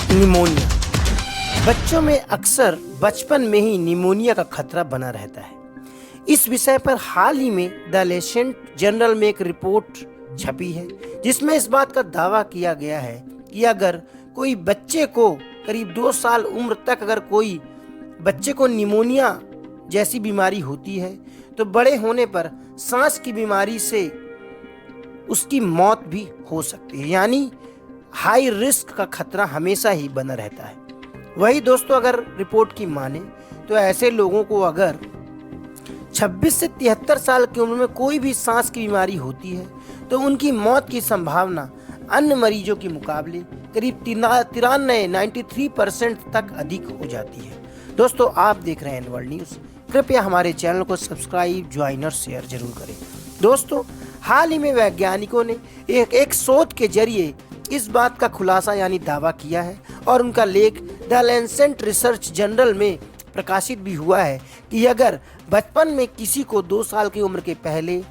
Pneumonia. बच्चों में अक्सर बचपन में ही निमोनिया का खतरा बना रहता है। इस विषय पर हाल ही में द लेसेंट जर्नल में एक रिपोर्ट छपी है, जिसमें इस बात का दावा किया गया है कि अगर कोई बच्चे को करीब 2 साल उम्र तक अगर कोई बच्चे को निमोनिया जैसी बीमारी होती है तो बड़े होने पर सांस की बीमारी से उसकी मौत भी हो सकती है। यानी हाई रिस्क का खतरा हमेशा ही बना रहता है। वही दोस्तों, अगर रिपोर्ट की माने तो ऐसे लोगों को अगर 26 से 73 साल की उम्र में कोई भी सांस की बीमारी होती है तो उनकी मौत की संभावना अन्य मरीजों के मुकाबले करीब 93% तक अधिक हो जाती है। दोस्तों, आप देख रहे हैं वर्ल्ड न्यूज़। कृपया हमारे चैनल को सब्सक्राइब, ज्वाइन और शेयर जरूर करें। दोस्तों, हाल ही में वैज्ञानिकों ने एक शोध के जरिए इस बात का खुलासा यानी दावा किया है और उनका लेख द लेसेंट रिसर्च जर्नल में प्रकाशित भी हुआ है कि अगर बचपन में किसी को 2 साल की उम्र के पहले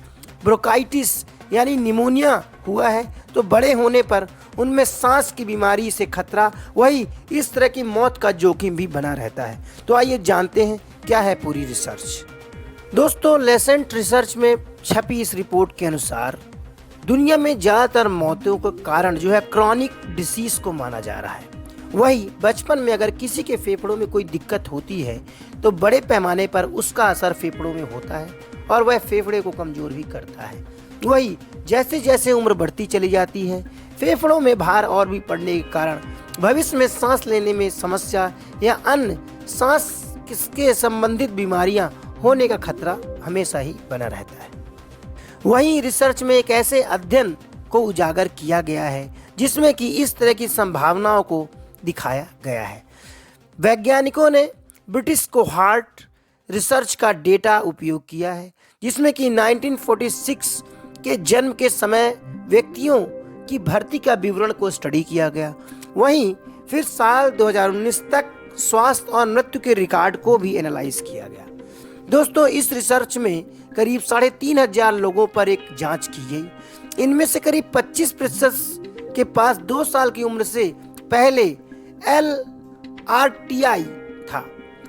ब्रोंकाइटिस यानी निमोनिया हुआ है तो बड़े होने पर उनमें सांस की बीमारी से खतरा, वही इस तरह की मौत का जोखिम भी बना रहता है। तो आइए जानते हैं क्या है पूरी रिसर्च। दोस्तों, लेसेंट रिसर्च में छपी इस रिपोर्ट के अनुसार दुनिया में ज़्यादातर मौतों का कारण जो है क्रॉनिक डिसीज को माना जा रहा है। वही बचपन में अगर किसी के फेफड़ों में कोई दिक्कत होती है तो बड़े पैमाने पर उसका असर फेफड़ों में होता है और वह फेफड़े को कमज़ोर भी करता है। वही जैसे जैसे उम्र बढ़ती चली जाती है, फेफड़ों में भार और भी पड़ने के कारण भविष्य में सांस लेने में समस्या या अन्य सांस के संबंधित बीमारियां होने का खतरा हमेशा ही बना रहता है। वहीं रिसर्च में एक ऐसे अध्ययन को उजागर किया गया है जिसमें कि इस तरह की संभावनाओं को दिखाया गया है। वैज्ञानिकों ने ब्रिटिश कोहार्ट रिसर्च का डेटा उपयोग किया है, जिसमें कि 1946 के जन्म के समय व्यक्तियों की भर्ती का विवरण को स्टडी किया गया। वहीं फिर साल 2019 तक स्वास्थ्य और मृत्यु के रिकॉर्ड को भी एनालाइज किया गया। दोस्तों, इस रिसर्च में करीब 3,500 लोगों पर एक जांच की गई। इनमें से करीब 25% के पास 2 साल की उम्र से पहले LRTI था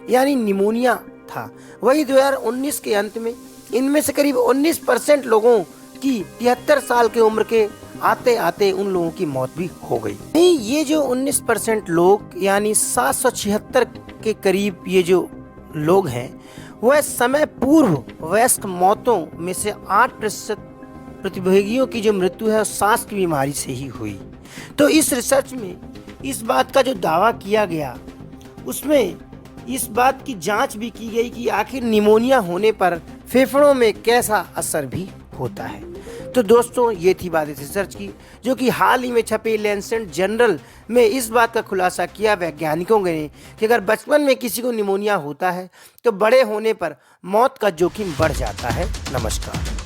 यानी निमोनिया था। वही 2019 के अंत में इनमें से करीब 19% लोगों की 73 साल की उम्र के आते आते उन लोगों की मौत भी हो गई। ये जो 19% लोग यानी 776 के करीब ये जो लोग हैं वह समय पूर्व वयस्क मौतों में से 8% प्रतिभागियों की जो मृत्यु है सांस की बीमारी से ही हुई। तो इस रिसर्च में इस बात का जो दावा किया गया उसमें इस बात की जांच भी की गई कि आखिर निमोनिया होने पर फेफड़ों में कैसा असर भी होता है। तो दोस्तों, ये थी बात इस रिसर्च की जो कि हाल ही में छपे लेसेंट जर्नल में इस बात का खुलासा किया वैज्ञानिकों ने कि अगर बचपन में किसी को निमोनिया होता है तो बड़े होने पर मौत का जोखिम बढ़ जाता है। नमस्कार।